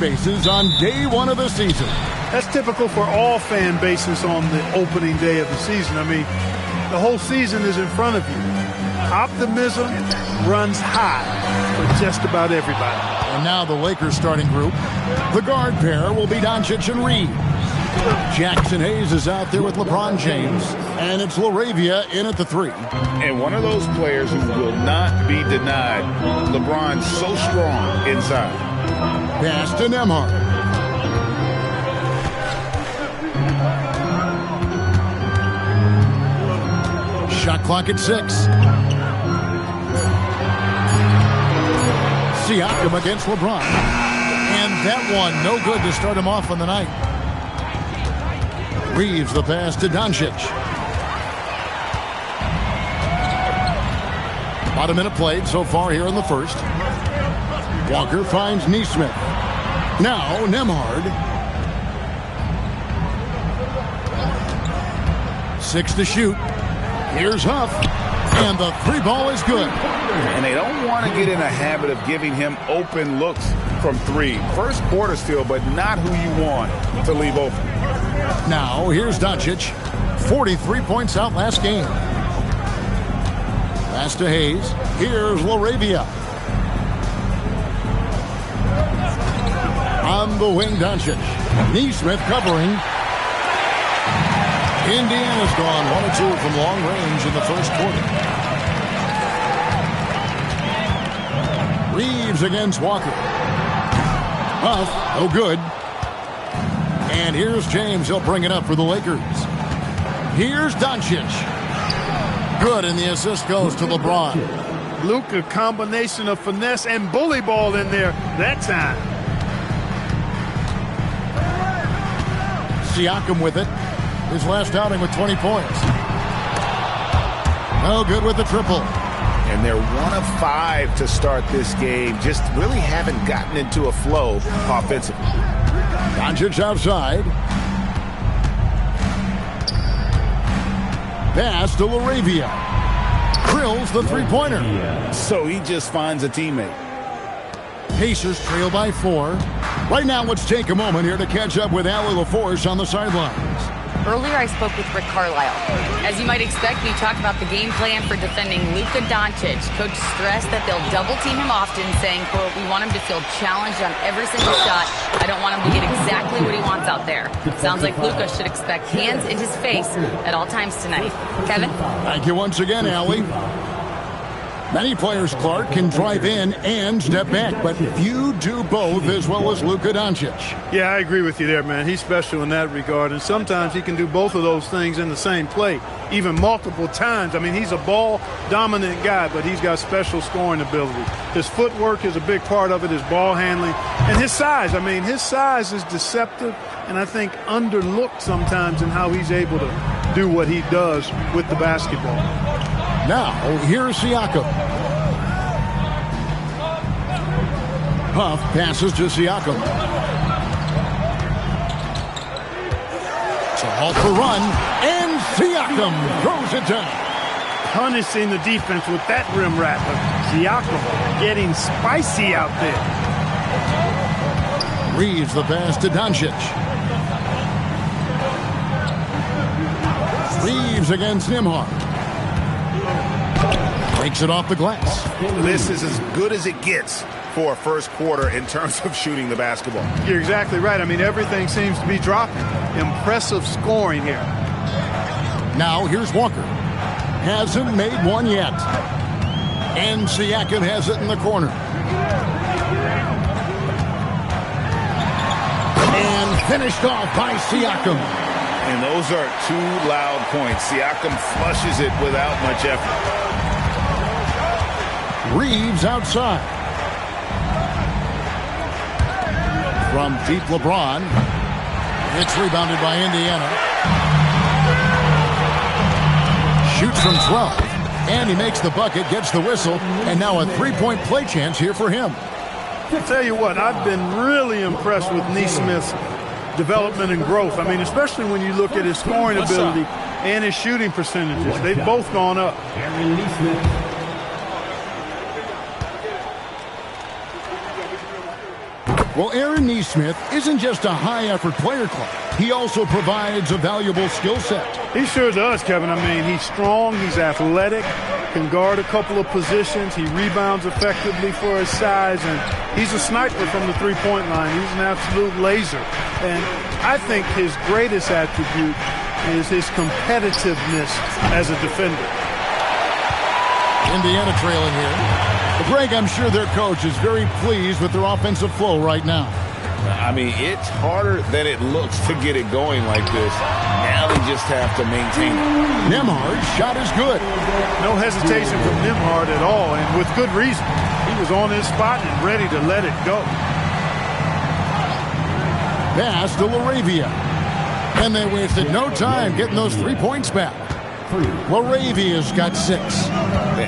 bases on day one of the season. That's typical for all fan bases on the opening day of the season. I mean, the whole season is in front of you. Optimism runs high for just about everybody. And now the Lakers starting group. The guard pair will be Doncic and Reed. Jackson Hayes is out there with LeBron James. And it's LaRavia in at the 3. And one of those players who will not be denied. LeBron's so strong inside. Pass to Nembhard. Shot clock at 6. Siakam against LeBron. And that one, no good to start him off on the night. Reeves the pass to Doncic. About a minute played so far here in the first. Walker finds Nesmith. Now Nembhard. 6 to shoot. Here's Huff. And the 3 ball is good. And they don't want to get in a habit of giving him open looks from 3. First quarter still, but not who you want to leave open. Now here's Doncic. 43 points out last game. Pass to Hayes. Here's LaRavia. On the wing, Doncic. Nesmith covering. Indiana's gone 1 of 2 from long range in the first quarter. Reeves against Walker. Huff, no good. And here's James. He'll bring it up for the Lakers. Here's Doncic. Good, and the assist goes to LeBron. Luke, a combination of finesse and bully ball in there that time. Siakam with it. His last outing with 20 points. No good with the triple. And they're 1 of 5 to start this game. Just really haven't gotten into a flow offensively. Doncic outside. Pass to LaRavia. Drills the 3-pointer. So he just finds a teammate. Pacers trail by 4. Right now, let's take a moment here to catch up with Allie LaForce on the sidelines. Earlier, I spoke with Rick Carlisle. As you might expect, we talked about the game plan for defending Luka Doncic. Coach stressed that they'll double-team him often, saying, quote, "We want him to feel challenged on every single shot. I don't want him to get exactly what he wants out there." Sounds like Luka should expect hands in his face at all times tonight. Kevin? Thank you once again, Allie. Many players, Clark, can drive in and step back, but few do both as well as Luka Doncic. Yeah, I agree with you there, man. He's special in that regard, and sometimes he can do both of those things in the same play, even multiple times. I mean, he's a ball-dominant guy, but he's got special scoring ability. His footwork is a big part of it, his ball handling, and his size. I mean, his size is deceptive, and I think underlooked sometimes in how he's able to do what he does with the basketball. Now, here's Siakam. Huff passes to Siakam. To halt the run, and Siakam throws it down. Punishing the defense with that rim rattler. Siakam getting spicy out there. Reeves the pass to Doncic. Reeves against Nembhard. Breaks it off the glass. This is as good as it gets for a first quarter in terms of shooting the basketball. You're exactly right. I mean, everything seems to be dropping. Impressive scoring here. Now here's Walker. Hasn't made one yet. And Siakam has it in the corner. And finished off by Siakam. And those are 2 loud points. Siakam flushes it without much effort. Reeves outside. From deep, LeBron. It's rebounded by Indiana. Shoots from 12. And he makes the bucket, gets the whistle, and now a 3-point play chance here for him. I'll tell you what, I've been really impressed with Nesmith's development and growth. I mean, especially when you look at his scoring ability and his shooting percentages. They've both gone up. Well, Aaron Nesmith isn't just a high-effort player, Clark. He also provides a valuable skill set. He sure does, Kevin. I mean, he's strong, he's athletic, can guard a couple of positions, he rebounds effectively for his size, and he's a sniper from the three-point line. He's an absolute laser. And I think his greatest attribute is his competitiveness as a defender. Indiana trailing here. Greg, I'm sure their coach is very pleased with their offensive flow right now. I mean, it's harder than it looks to get it going like this. Now they just have to maintain it. Nembhard's shot is good. No hesitation from Nembhard at all, and with good reason. He was on his spot and ready to let it go. Pass to LaRavia. And they wasted no time getting those 3 points back. LaRavia's got 6.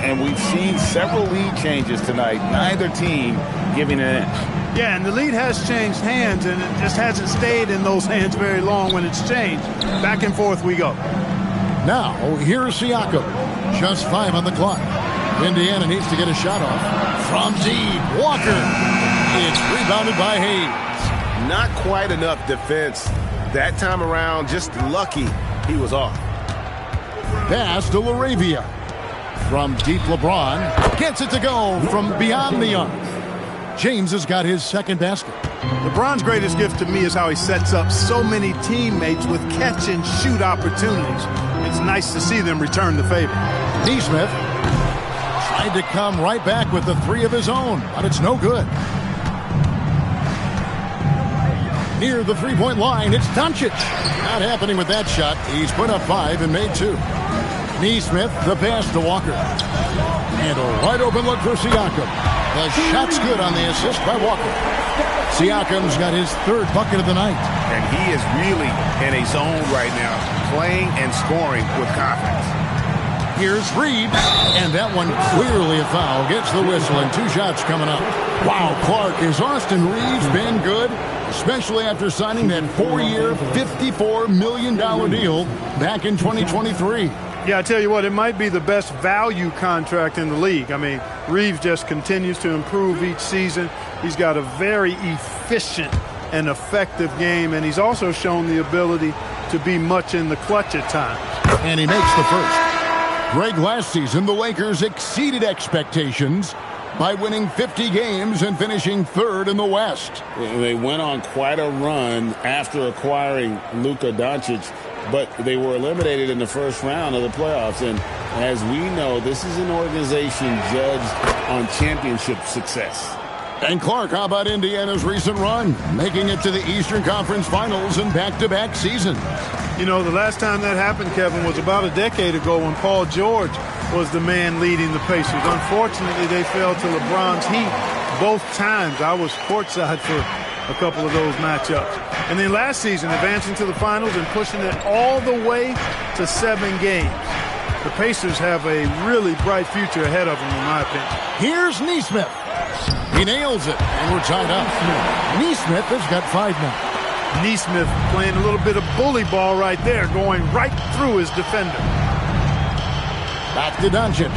And we've seen several lead changes tonight. Neither team giving an inch. Yeah, and the lead has changed hands, and it just hasn't stayed in those hands very long when it's changed. Back and forth we go. Now, here's Siakam. Just 5 on the clock. Indiana needs to get a shot off. From deep, Walker. It's rebounded by Hayes. Not quite enough defense that time around. Just lucky he was off. Pass to LaRavia. From deep, LeBron gets it to go from beyond the arc. James has got his second basket. LeBron's greatest gift to me is how he sets up so many teammates with catch-and-shoot opportunities. It's nice to see them return the favor. Nesmith tried to come right back with the 3 of his own, but it's no good. Near the three-point line, it's Doncic. Not happening with that shot. He's put up 5 and made 2. Nesmith, the pass to Walker. And a wide open look for Siakam. The shot's good on the assist by Walker. Siakam's got his 3rd bucket of the night. And he is really in a zone right now, playing and scoring with confidence. Here's Reeves, and that one clearly a foul. Gets the whistle, and 2 shots coming up. Wow, Clark, has Austin Reeves been good? Especially after signing that 4-year, $54 million deal back in 2023. Yeah, I tell you what, it might be the best value contract in the league. I mean, Reeves just continues to improve each season. He's got a very efficient and effective game, and he's also shown the ability to be much in the clutch at times. And he makes the first. Greg, last season, the Lakers exceeded expectations by winning 50 games and finishing 3rd in the West. They went on quite a run after acquiring Luka Doncic, but they were eliminated in the first round of the playoffs. And as we know, this is an organization judged on championship success. And Clark, how about Indiana's recent run, making it to the Eastern Conference Finals in back-to-back seasons? You know, the last time that happened, Kevin, was about a decade ago when Paul George was the man leading the Pacers. Unfortunately, they fell to LeBron's heat both times. I was courtside for a couple of those matchups. And then last season, advancing to the finals and pushing it all the way to 7 games. The Pacers have a really bright future ahead of them, in my opinion. Here's Nesmith. He nails it, and we're tied up. Nesmith has got 5 now. Nesmith playing a little bit of bully ball right there, going right through his defender. Back to Doncic.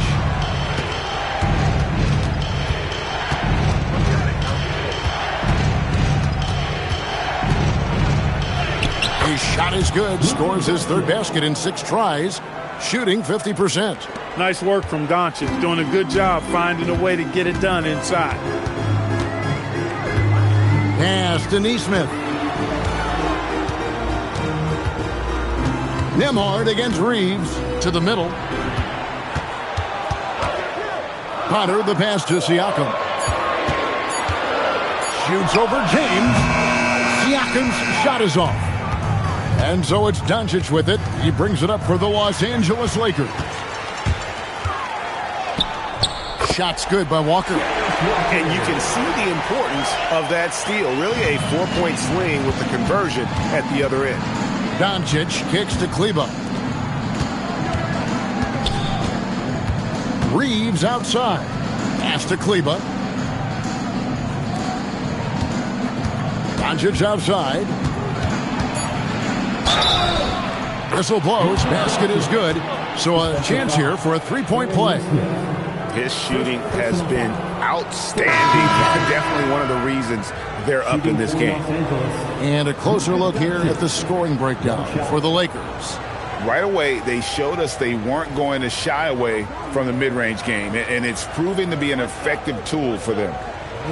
His shot is good. Scores his 3rd basket in 6 tries. Shooting 50%. Nice work from Doncic. Doing a good job finding a way to get it done inside. Pass to Nesmith. Nembhard against Reeves to the middle. Potter, the pass to Siakam. Shoots over James. Siakam's shot is off. And so it's Doncic with it. He brings it up for the Los Angeles Lakers. Shot's good by Walker. And you can see the importance of that steal. Really a 4-point swing with the conversion at the other end. Doncic kicks to Kleba. Reeves outside. Pass to Kleba. Doncic outside. Whistle blows. Basket is good. So a chance here for a 3-point play. His shooting has been outstanding. Definitely one of the reasons they're up in this game. And a closer look here at the scoring breakdown for the Lakers. Right away, they showed us they weren't going to shy away from the mid-range game, and it's proving to be an effective tool for them.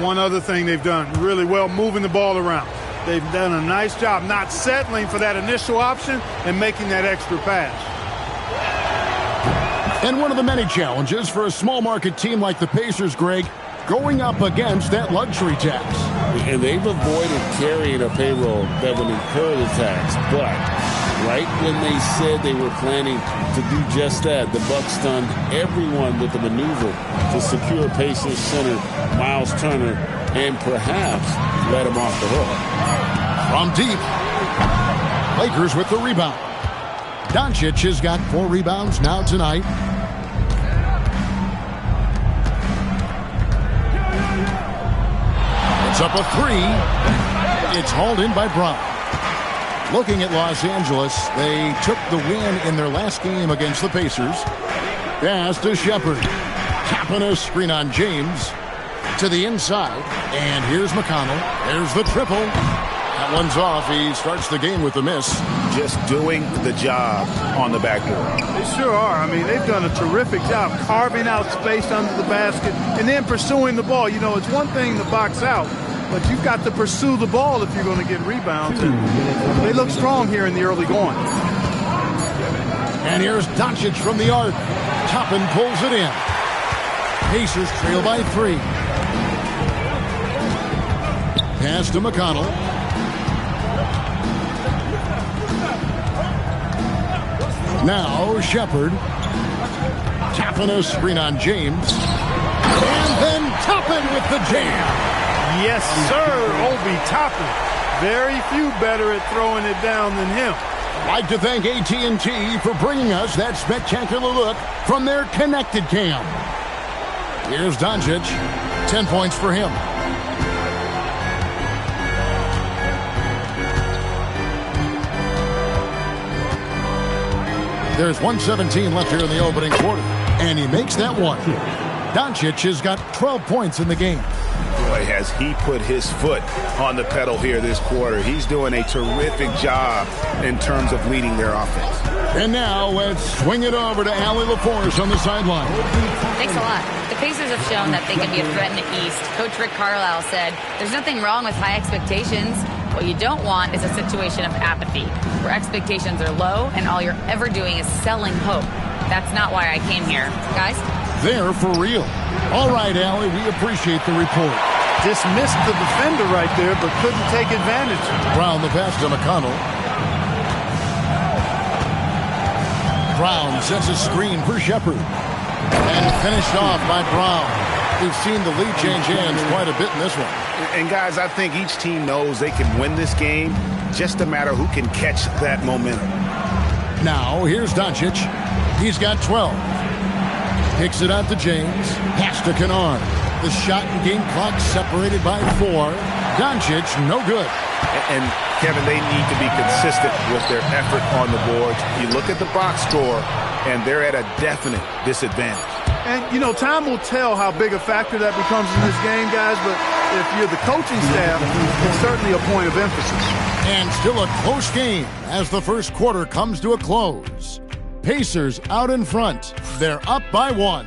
One other thing they've done really well, moving the ball around. They've done a nice job not settling for that initial option and making that extra pass. And one of the many challenges for a small market team like the Pacers, Greg, going up against that luxury tax. And they've avoided carrying a payroll that would incur the tax. But right when they said they were planning to do just that, the Bucks stunned everyone with the maneuver to secure Pacers center Miles Turner and perhaps let him off the hook. From deep, Lakers with the rebound. Doncic has got 4 rebounds now tonight. It's up a 3. It's hauled in by Brown. Looking at Los Angeles, they took the win in their last game against the Pacers. Pass to Shepard. Tapping a screen on James. To the inside. And here's McConnell. There's the triple. That one's off. He starts the game with the miss. Just doing the job on the backboard. They sure are. I mean, they've done a terrific job carving out space under the basket and then pursuing the ball. You know, it's one thing to box out, but you've got to pursue the ball if you're going to get rebounds. And they look strong here in the early going. And here's Doncic from the arc. Toppin pulls it in. Pacers trail by 3. Pass to McConnell. Now Shepard. Tapping a screen on James. And then Toppin with the jam. Yes, sir, Obi Toppin. Very few better at throwing it down than him. I'd like to thank AT&T for bringing us that spectacular look from their connected cam. Here's Doncic. 10 points for him. There's 1:17 left here in the opening quarter. And he makes that one. Doncic has got 12 points in the game. Boy, has he put his foot on the pedal here this quarter. He's doing a terrific job in terms of leading their offense. And now let's swing it over to Allie LaForce on the sideline. Thanks a lot. The Pacers have shown that they can be a threat in the East. Coach Rick Carlisle said, there's nothing wrong with high expectations. What you don't want is a situation of apathy, where expectations are low and all you're ever doing is selling hope. That's not why I came here. Guys? They're for real. All right, Allie, we appreciate the report. Dismissed the defender right there, but couldn't take advantage. Brown the pass to McConnell. Brown sets a screen for Shepard. And finished off by Brown. We've seen the lead change hands quite a bit in this one. And guys, I think each team knows they can win this game. Just a matter who can catch that momentum. Now, here's Doncic. He's got 12. Kicks it out to James. Pass to Kunad. The shot and game clock separated by 4. Doncic, no good. And Kevin, they need to be consistent with their effort on the boards. You look at the box score, and they're at a definite disadvantage. And, you know, time will tell how big a factor that becomes in this game, guys, but if you're the coaching staff, it's certainly a point of emphasis. And still a close game as the first quarter comes to a close. Pacers out in front. They're up by 1.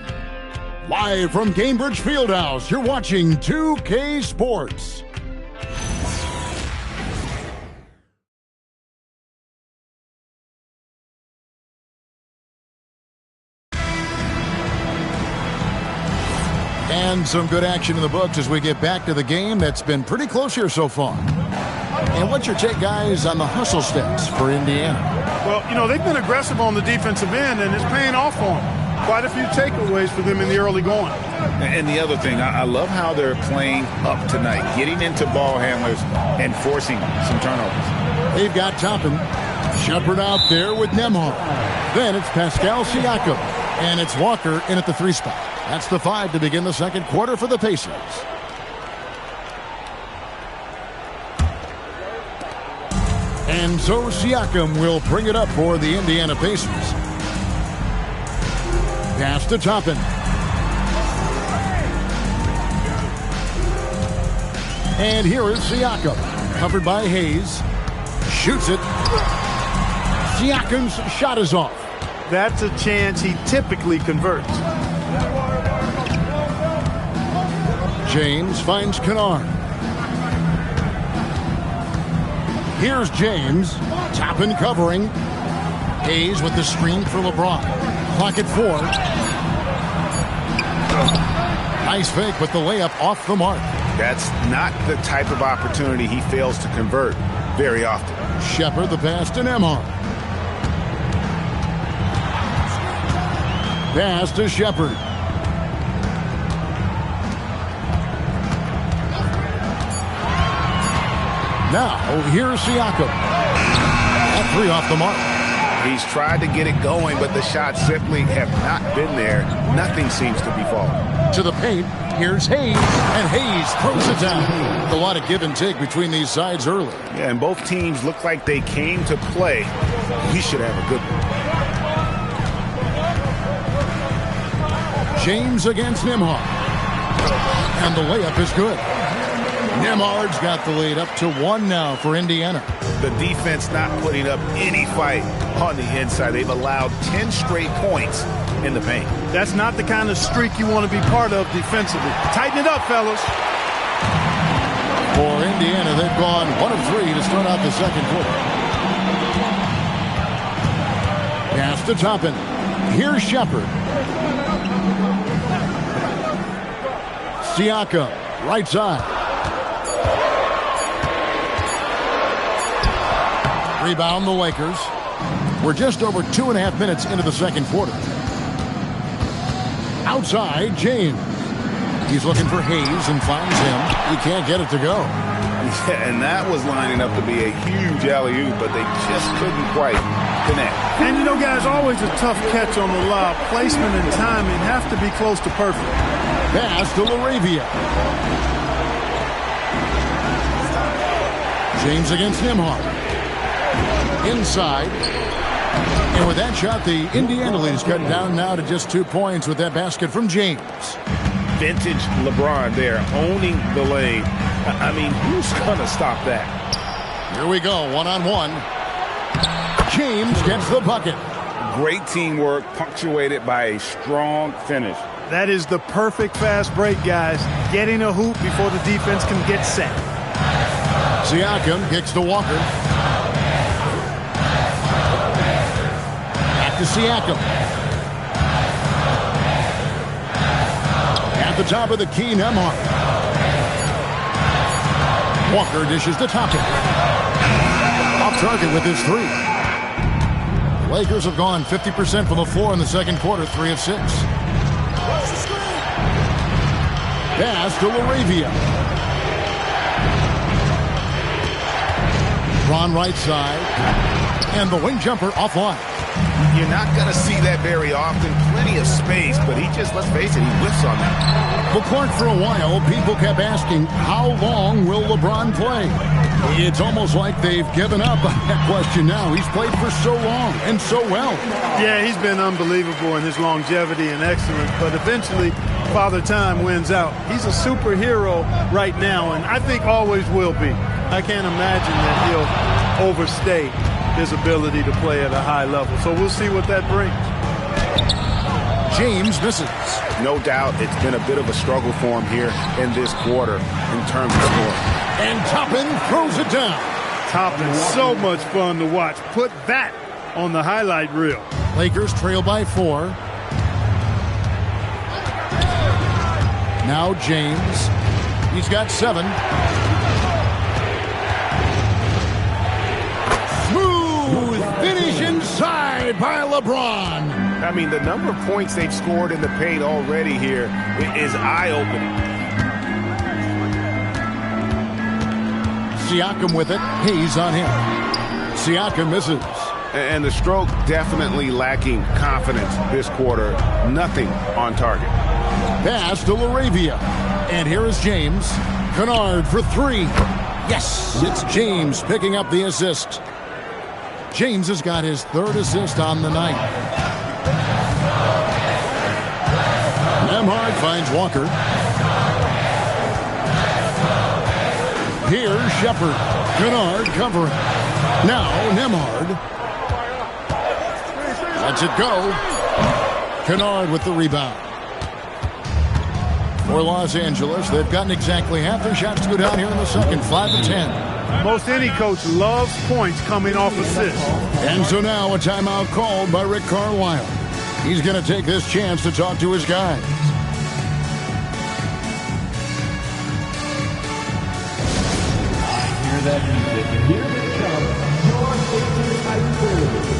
Live from Cambridge Fieldhouse, you're watching 2K Sports. And some good action in the books as we get back to the game that's been pretty close here so far. And what's your take, guys, on the hustle stats for Indiana? Well, you know, they've been aggressive on the defensive end, and it's paying off for them. Quite a few takeaways for them in the early going. And the other thing, I love how they're playing up tonight, getting into ball handlers and forcing some turnovers. They've got Toppin. Shepard out there with Nembhard. Then it's Pascal Siakam. And it's Walker in at the 3 spot. That's the 5 to begin the second quarter for the Pacers. And so Siakam will bring it up for the Indiana Pacers. Pass to Toppin. And here is Siakam. Covered by Hayes. Shoots it. Siakam's shot is off. That's a chance he typically converts. James finds Kunad. Here's James. Top and covering. Hayes with the screen for LeBron. Clock at 4. Nice fake with the layup off the mark. That's not the type of opportunity he fails to convert very often. Shepard the pass to Nembhard. Pass to Shepard. Now, here's Siakam. That 3 off the mark. He's tried to get it going, but the shots simply have not been there. Nothing seems to be falling. To the paint, here's Hayes, and Hayes throws it down. A lot of give and take between these sides early. Yeah, and both teams look like they came to play. We should have a good one. James against Nembhard. And the layup is good. Nembhard's got the lead up to 1 now for Indiana. The defense not putting up any fight on the inside. They've allowed 10 straight points in the paint. That's not the kind of streak you want to be part of defensively. Tighten it up, fellas. For Indiana, they've gone 1 of 3 to start out the second quarter. Pass to Toppin. Here's Shepard. Siakam, right side. Rebound the Lakers. We're just over 2.5 minutes into the second quarter. Outside, James. He's looking for Hayes and finds him. He can't get it to go. Yeah, and that was lining up to be a huge alley-oop, but they just couldn't quite connect. And you know, guys, always a tough catch on the lob. Placement and timing have to be close to perfect. Pass to LaRavia. James against Nembhard. Inside. And with that shot, the Indiana lead is cut down now to just 2 points with that basket from James. Vintage LeBron there, owning the lane. I mean, who's going to stop that? Here we go, 1-on-1. James gets the bucket. Great teamwork, punctuated by a strong finish. That is the perfect fast break, guys. Getting a hoop before the defense can get set. Siakam kicks to Walker. Back to Siakam. At the top of the key, Nembhard. Walker dishes to Toppin. Off target with his 3. Lakers have gone 50% from the floor in the second quarter, 3 of 6. Pass to LaRavia. Ron right side. And the wing jumper offline. You're not going to see that very often. Plenty of space, but he just, let's face it, he whiffs on that. Well, Clark, for a while, people kept asking, how long will LeBron play? It's almost like they've given up on that question now. He's played for so long and so well. Yeah, he's been unbelievable in his longevity and excellence, but eventually Father Time wins out. He's a superhero right now, and I think always will be. I can't imagine that he'll overstay his ability to play at a high level. So we'll see what that brings. James misses. No doubt it's been a bit of a struggle for him here in this quarter in terms of scoring. And Toppin throws it down. Toppin, so much fun to watch. Put that on the highlight reel. Lakers trail by 4. Now James. He's got 7. Finish inside by LeBron. I mean, the number of points they've scored in the paint already here is eye-opening. Siakam with it. Hayes on him. Siakam misses. And the stroke definitely lacking confidence this quarter. Nothing on target. Pass to LaRavia. And here is James. Kunad for 3. Yes, it's James picking up the assist. James has got his 3rd assist on the night. Nembhard finds Walker. Here's Shepard. Kunad covering. Now Nemhard. Lets it go. Kunad with the rebound. For Los Angeles, they've gotten exactly half their shots to go down here in the second. 5 of 10. Most any coach loves points coming off assists. And so now a timeout called by Rick Carlisle. He's going to take this chance to talk to his guys. Hear that music, and here they come, your favorite high school.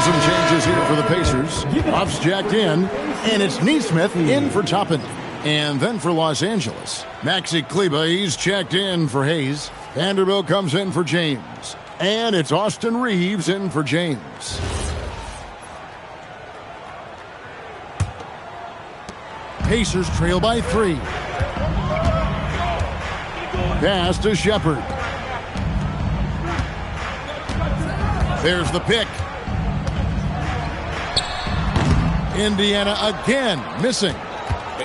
Some changes here for the Pacers. Buff's jacked in, and it's Neesmith in for Toppin. And then for Los Angeles, Maxi Kleber, he's checked in for Hayes. Vanderbilt comes in for James. And it's Austin Reeves in for James. Pacers trail by 3. Pass to Shepard. There's the pick. Indiana again missing.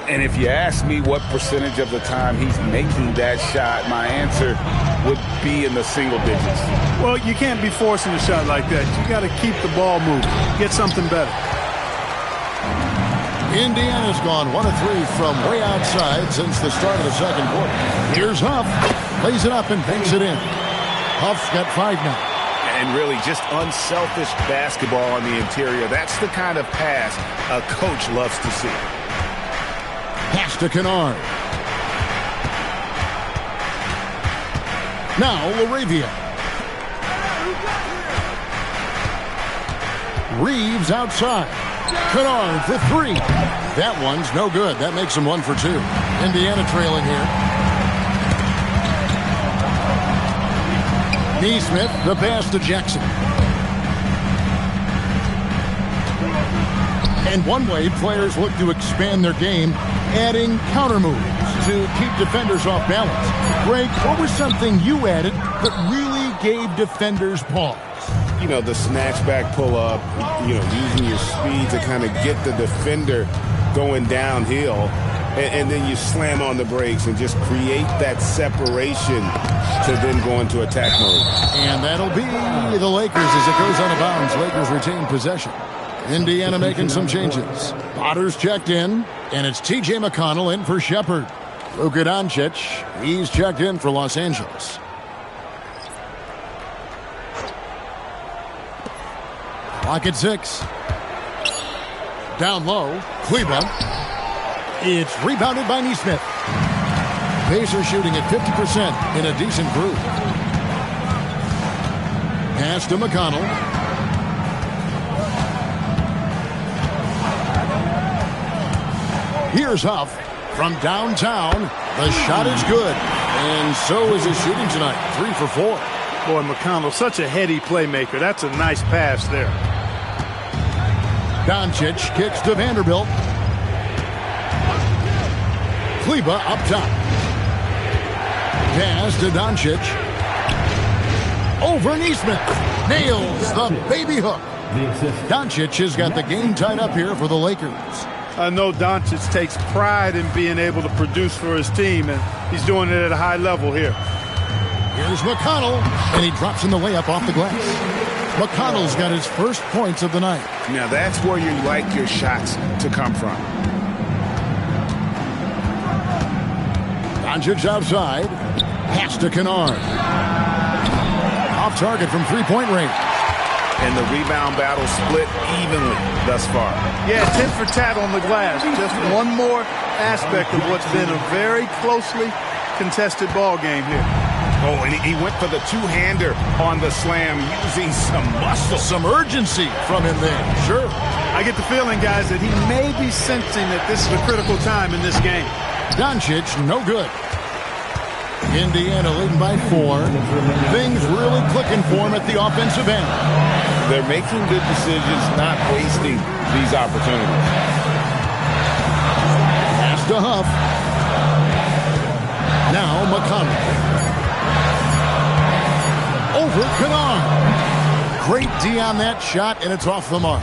And if you ask me what percentage of the time he's making that shot, my answer would be in the single digits. Well, you can't be forcing a shot like that. You got to keep the ball moving. Get something better. Indiana's gone 1 of 3 from way outside since the start of the second quarter. Here's Huff. Plays it up and banks it in. Huff's got 5 now. And really just unselfish basketball on the interior. That's the kind of pass a coach loves to see. Pass to Kunad. Now Laravia. Reeves outside. Kunad for 3. That one's no good. That makes him 1 for 2. Indiana trailing here. Neesmith, the pass to Jackson. And one way players look to expand their game, adding counter moves to keep defenders off balance. Greg, what was something you added that really gave defenders pause? You know, the snatch back pull up, using your speed to kind of get the defender going downhill. And then you slam on the brakes and just create that separation to then go into attack mode. And that'll be the Lakers as it goes out of bounds. Lakers retain possession. Indiana making some changes. Potter's checked in, and it's T.J. McConnell in for Shepard. Luka Doncic, he's checked in for Los Angeles. Clock at 6. Down low, Kleber. It's rebounded by Neesmith. Pacers shooting at 50% in a decent group. Pass to McConnell. Here's Huff from downtown. The shot is good. And so is his shooting tonight. 3 for 4. Boy, McConnell, such a heady playmaker. That's a nice pass there. Doncic kicks to Vanderbilt. Kleber up top. Pass to Doncic. Over Neesmith. Nails the baby hook. Doncic has got the game tied up here for the Lakers. I know Doncic takes pride in being able to produce for his team, and he's doing it at a high level here. Here's McConnell, and he drops in the layup off the glass. McConnell's got his first points of the night. Now that's where you like your shots to come from. Doncic outside. Pass to Kunad. Off target from three-point range. And the rebound battle split evenly thus far. Yeah, tit for tat on the glass. Just one more aspect of what's been a very closely contested ball game here. Oh, and he went for the two-hander on the slam using some muscle. Some urgency from him there. Sure. I get the feeling, guys, that he may be sensing that this is a critical time in this game. Doncic, no good. Indiana leading by 4. Things really clicking for him at the offensive end. They're making good decisions, not wasting these opportunities. Pass to Huff. Now McConnell. Over Kunad. Great D on that shot, and it's off the mark.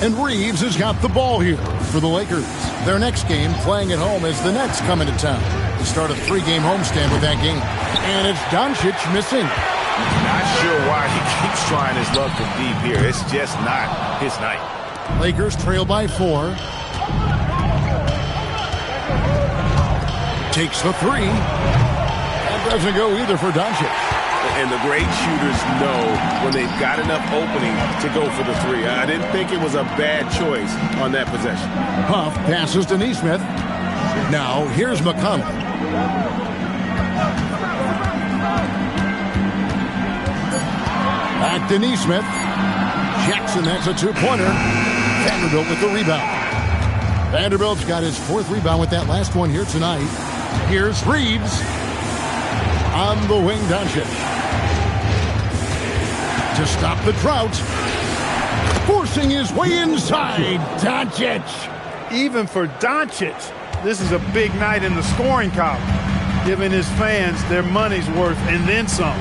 And Reeves has got the ball here for the Lakers. Their next game, playing at home, as the Nets come into town. They start a 3-game homestand with that game. And it's Doncic missing. Not sure why he keeps trying his luck from deep here. It's just not his night. Lakers trail by 4. Takes the 3. That doesn't go either for Doncic. And the great shooters know when they've got enough opening to go for the 3. I didn't think it was a bad choice on that possession. Huff passes to Neesmith. Now here's McConnell. Back to Neesmith. Jackson, that's a 2-pointer. Vanderbilt with the rebound. Vanderbilt's got his 4th rebound with that last one here tonight. Here's Reeves. On the wing, Doncic. To stop the drought. Forcing his way inside, Doncic. Even for Doncic, this is a big night in the scoring column, giving his fans their money's worth and then some.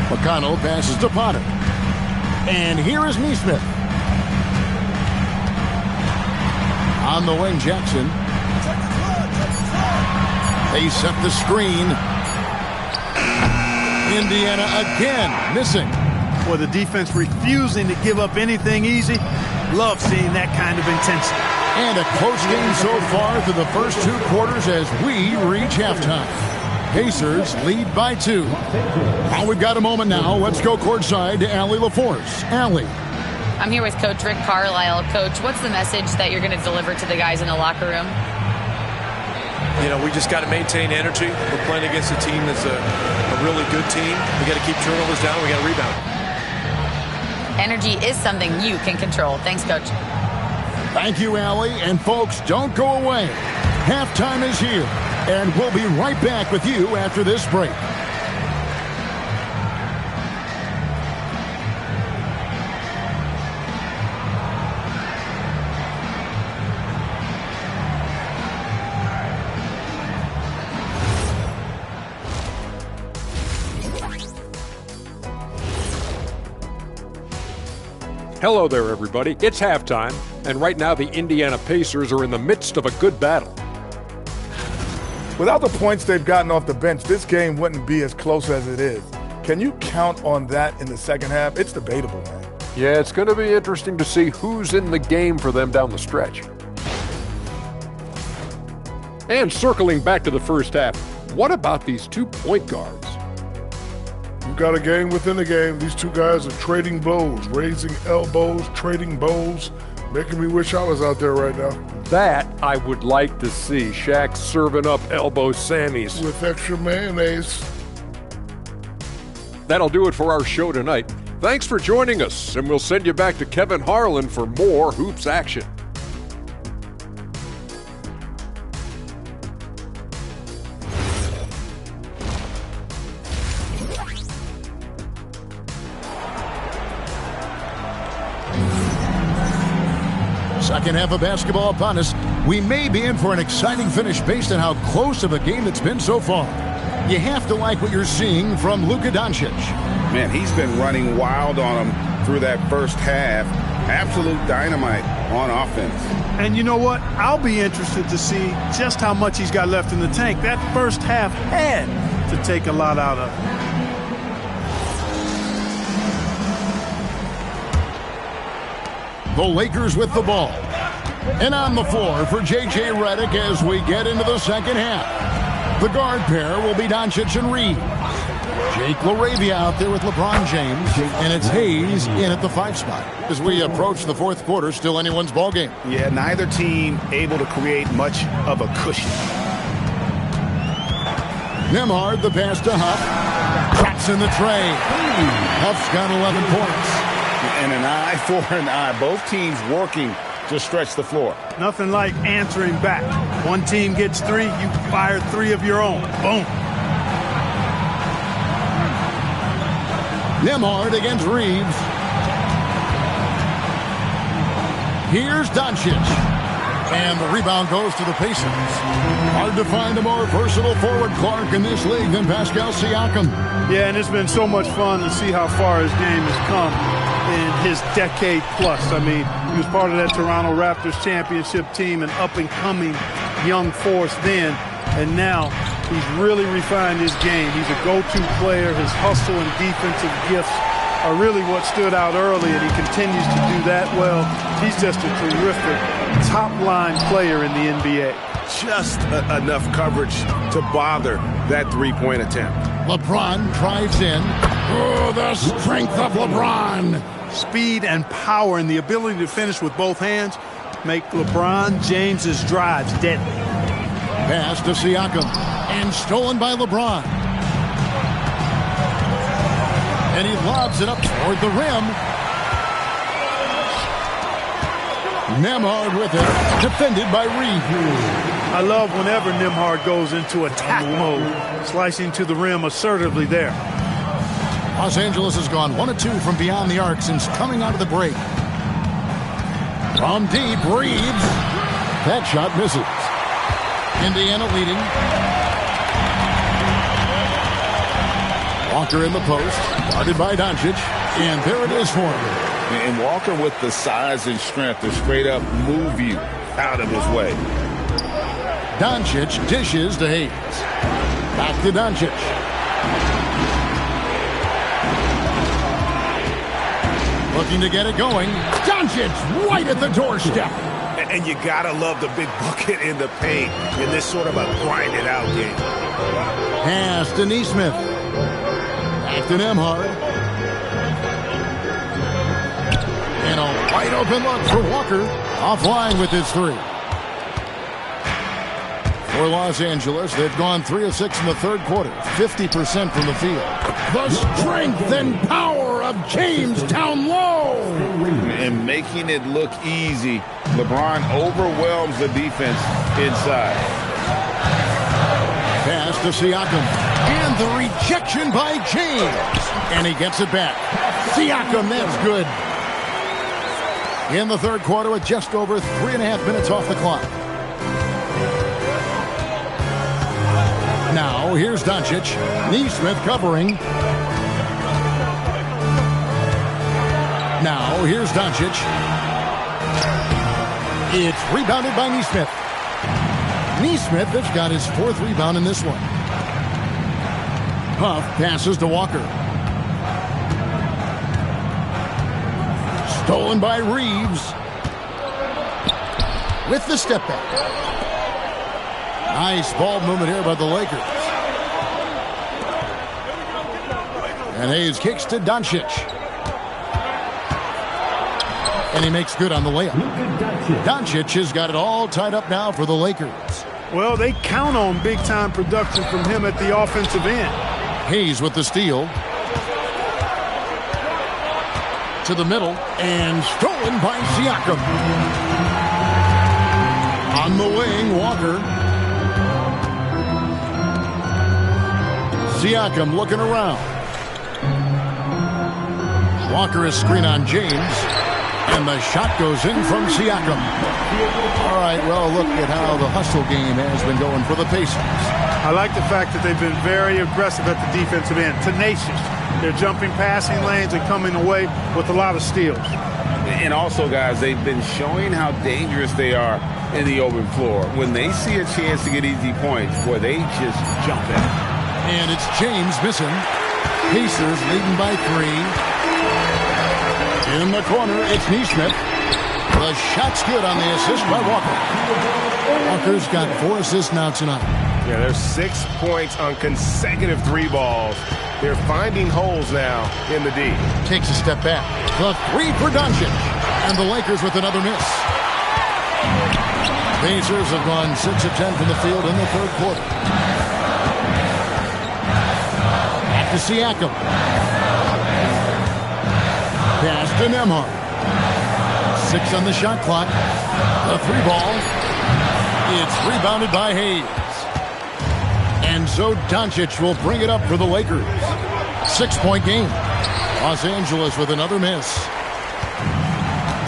McConnell passes to Potter. And here is Neesmith. On the wing, Jackson. They set the screen. Indiana again missing. Well, the defense refusing to give up anything easy. Love seeing that kind of intensity. And a close game so far through the first 2 quarters as we reach halftime. Pacers lead by 2. Well, we've got a moment now. Let's go courtside to Allie LaForce. Allie. I'm here with Coach Rick Carlisle. Coach, what's the message that you're going to deliver to the guys in the locker room? You know, we just got to maintain energy. We're playing against a team that's a really good team. We got to keep turnovers down. We got to rebound. Energy is something you can control. Thanks, Coach. Thank you, Allie. And folks, don't go away. Halftime is here, and we'll be right back with you after this break. Hello there, everybody. It's halftime, and right now the Indiana Pacers are in the midst of a good battle. Without the points they've gotten off the bench, this game wouldn't be as close as it is. Can you count on that in the second half? It's debatable, man. Yeah, it's going to be interesting to see who's in the game for them down the stretch. And circling back to the first half, what about these 2 point guards? We've got a game within a game. These 2 guys are trading blows, raising elbows, trading bows, making me wish I was out there right now. That I would like to see. Shaq serving up elbow Sammys. With extra mayonnaise. That'll do it for our show tonight. Thanks for joining us, and we'll send you back to Kevin Harlan for more hoops action. Second half of basketball upon us. We may be in for an exciting finish based on how close of a game it's been so far. You have to like what you're seeing from Luka Doncic. Man, he's been running wild on him through that first half. Absolute dynamite on offense. And you know what? I'll be interested to see just how much he's got left in the tank. That first half had to take a lot out of him. The Lakers with the ball. And on the floor for J.J. Redick as we get into the second half. The guard pair will be Doncic and Reed. Jake LaRavia out there with LeBron James, and it's Hayes in at the 5 spot. As we approach the fourth quarter, still anyone's ball game. Yeah, neither team able to create much of a cushion. Nembhard, the pass to Huff. Drops in the tray. Huff's got 11 points. And an eye for an eye. Both teams working to stretch the floor. Nothing like answering back. One team gets 3, you fire 3 of your own. Boom. Nembhard against Reeves. Here's Doncic. And the rebound goes to the Pacers. Hard to find a more versatile forward, Clark, in this league than Pascal Siakam. Yeah, and it's been so much fun to see how far his game has come in his decade plus. I mean, he was part of that Toronto Raptors championship team, an up-and-coming young force then, and now he's really refined his game. He's a go-to player. His hustle and defensive gifts are really what stood out early, and he continues to do that well. He's just a terrific top-line player in the NBA. Just enough coverage to bother that three-point attempt. LeBron drives in. Oh, the strength of LeBron. Speed and power and the ability to finish with both hands make LeBron James's drives deadly. Pass to Siakam. And stolen by LeBron. And he lobs it up toward the rim. Nembhard with it. Defended by Reed. I love whenever Nembhard goes into attack mode. Slicing to the rim assertively there. Los Angeles has gone 1 of 2 from beyond the arc since coming out of the break. From deep, Reeves. That shot misses. Indiana leading. Walker in the post. Guarded by Doncic. And there it is for him. And Walker with the size and strength to straight up move you out of his way. Doncic dishes to Hayes. Back to Doncic. Looking to get it going. Doncic right at the doorstep. And you gotta love the big bucket in the paint in this sort of a grinded out game. Pass to Neesmith. Back to Nembhard. And a wide open look for Walker. Offline with his 3. For Los Angeles, they've gone 3 of 6 in the third quarter. 50% from the field. The strength and power of Jamestown Low. And making it look easy, LeBron overwhelms the defense inside. Pass to Siakam. And the rejection by James. And he gets it back. Siakam, that's good. In the third quarter with just over 3.5 minutes off the clock. Now, here's Doncic. Neesmith covering. Now, here's Doncic. It's rebounded by Neesmith. Neesmith has got his 4th rebound in this one. Huff passes to Walker. Stolen by Reeves. With the step back. Nice ball movement here by the Lakers. And Hayes kicks to Doncic. And he makes good on the layup. Doncic has got it all tied up now for the Lakers. Well, they count on big-time production from him at the offensive end. Hayes with the steal. To the middle. And stolen by Siakam. On the wing, Walker. Siakam looking around. Walker is screen on James. And the shot goes in from Siakam. All right, well, look at how the hustle game has been going for the Pacers. I like the fact that they've been very aggressive at the defensive end. Tenacious. They're jumping passing lanes and coming away with a lot of steals. And also, guys, they've been showing how dangerous they are in the open floor. When they see a chance to get easy points, boy, they just jump in. And it's James missing. Pacers leading by 3. In the corner, it's Neesmith. The shot's good on the assist by Walker. Walker's got 4 assists now tonight. Yeah, there's 6 points on consecutive 3 balls. They're finding holes now in the D. Takes a step back. The 3 for Doncic. And the Lakers with another miss. Pacers have gone 6 of 10 from the field in the third quarter. Back to Siakam. Pass to Nembhard. 6 on the shot clock. The 3 ball. It's rebounded by Hayes. And so Doncic will bring it up for the Lakers. 6-point game. Los Angeles with another miss.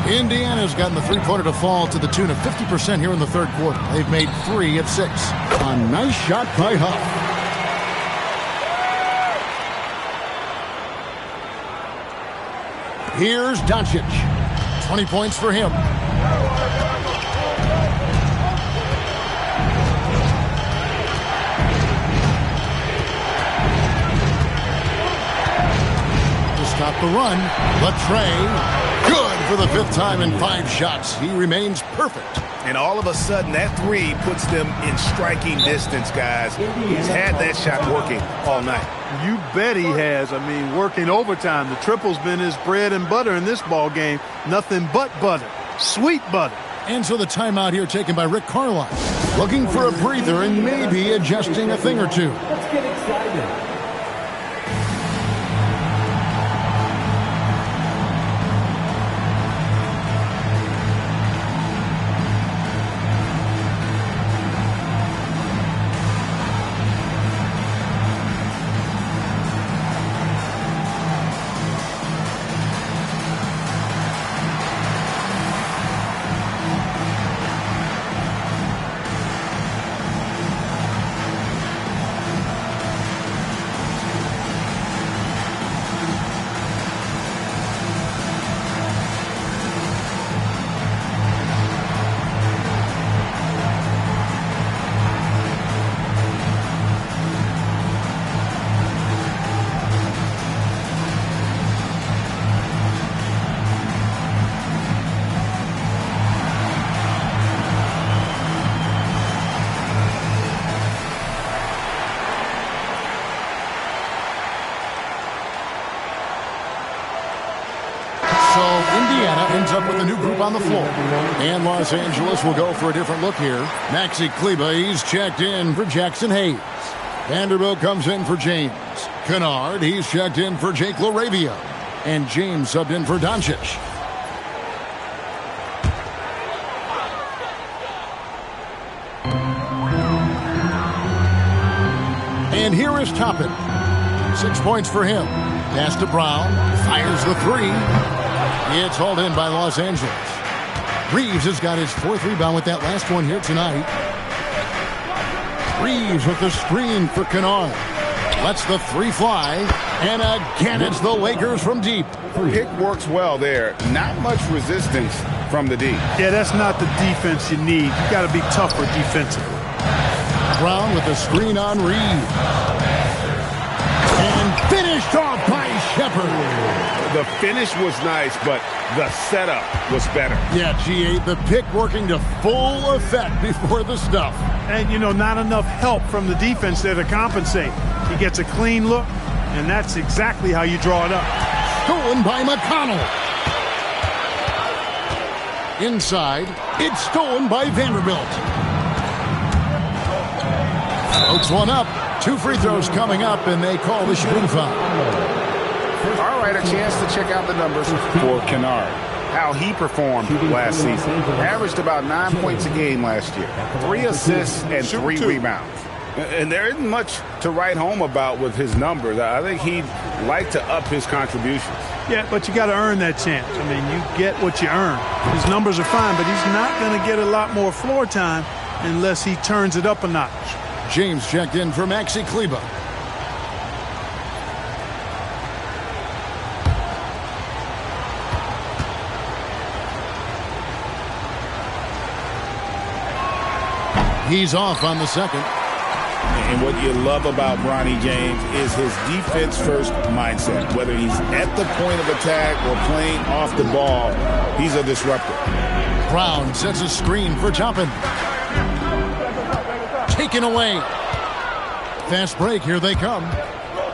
Indiana's gotten the three-pointer to fall to the tune of 50% here in the third quarter. They've made 3 of 6. A nice shot by Huff. Here's Doncic. 20 points for him. Stop the run. Latrey. Good for the 5th time in 5 shots. He remains perfect. And all of a sudden, that 3 puts them in striking distance, guys. He's had that shot working all night. You bet he has. I mean, working overtime. The triple's been his bread and butter in this ball game. Nothing but butter. Sweet butter. And so the timeout here taken by Rick Carlisle. Looking for a breather and maybe adjusting a thing or two. Let's get excited. Ends up with a new group on the floor. And Los Angeles will go for a different look here. Maxi Kleber, he's checked in for Jackson Hayes. Vanderbilt comes in for James. Kunad, he's checked in for Jake LaRavia. And James subbed in for Doncic. And here is Toppin. 6 points for him. Pass to Brown. Fires the 3. It's hauled in by Los Angeles. Reeves has got his 4th rebound with that last one here tonight. Reeves with the screen for Kunad. Lets the 3 fly. And again, it's the Lakers from deep. Pick works well there. Not much resistance from the D. Yeah, that's not the defense you need. You got to be tougher defensively. Brown with the screen on Reeves. And finished off by Shepard. The finish was nice, but the setup was better. Yeah, G8, the pick working to full effect before the stuff. And, you know, not enough help from the defense there to compensate. He gets a clean look, and that's exactly how you draw it up. Stolen by McConnell. Inside, it's stolen by Vanderbilt. Floats one up. 2 free throws coming up, and they call the shooting foul. All right, a chance to check out the numbers for Kunad. How he performed last season. Averaged about 9 points a game last year. 3 assists and 3 rebounds. And there isn't much to write home about with his numbers. I think he'd like to up his contributions. Yeah, but you got to earn that chance. I mean, you get what you earn. His numbers are fine, but he's not going to get a lot more floor time unless he turns it up a notch. James checked in for Maxi Kleber. He's off on the second. And what you love about Bronny James is his defense-first mindset. Whether he's at the point of attack or playing off the ball, he's a disruptor. Brown sets a screen for Toppin. Taken away. Fast break, here they come.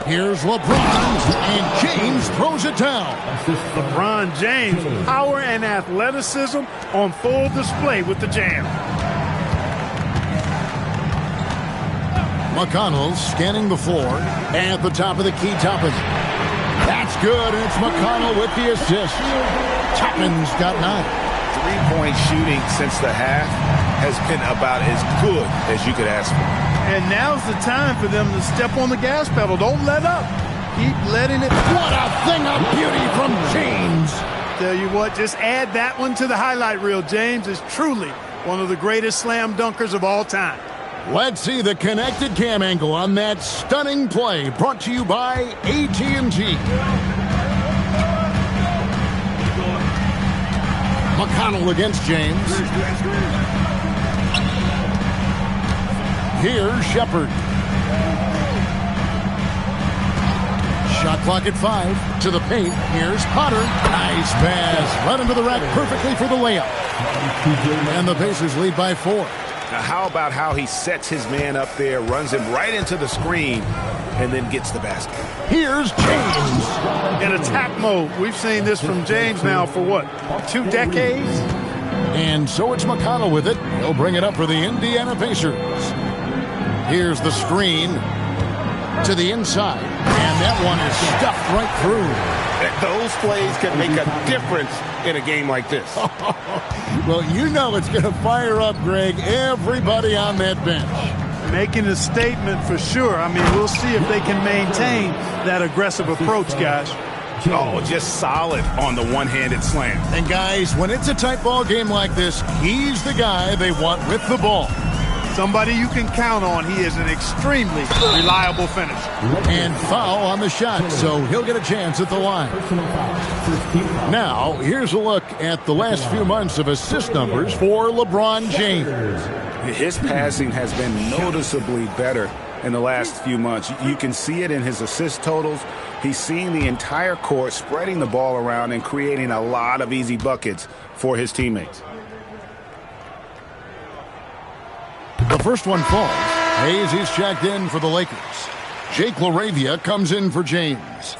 Here's LeBron, and James throws it down. LeBron James, power and athleticism on full display with the jam. McConnell scanning the floor at the top of the key. Toppin. That's good, and it's McConnell with the assist. Toppin's got 9. Three-point shooting since the half has been about as good as you could ask for. And now's the time for them to step on the gas pedal. Don't let up. Keep letting it. What a thing of beauty from James. Tell you what, just add that one to the highlight reel. James is truly one of the greatest slam dunkers of all time. Let's see the connected cam angle on that stunning play, brought to you by AT&T. McConnell against James. Here's Shepard. Shot clock at 5. To the paint. Here's Potter. Nice pass. Right into the rack perfectly for the layup. And the Pacers lead by 4. Now, how about how he sets his man up there, runs him right into the screen, and then gets the basket? Here's James. In attack mode. We've seen this from James now for what, 2 decades? And so it's McConnell with it. He'll bring it up for the Indiana Pacers. Here's the screen to the inside. And that one is stuffed right through. Those plays can make a difference in a game like this. Well, you know it's going to fire up, Greg, everybody on that bench. Making a statement for sure. I mean, we'll see if they can maintain that aggressive approach, guys. Oh, just solid on the one-handed slam. And, guys, when it's a tight ball game like this, he's the guy they want with the ball. Somebody you can count on. He is an extremely reliable finisher. And foul on the shot, so he'll get a chance at the line. Now, here's a look at the last few months of assist numbers for LeBron James. His passing has been noticeably better in the last few months. You can see it in his assist totals. He's seeing the entire court, spreading the ball around and creating a lot of easy buckets for his teammates. The first one falls. Hayes is checked in for the Lakers. Jake LaRavia comes in for James.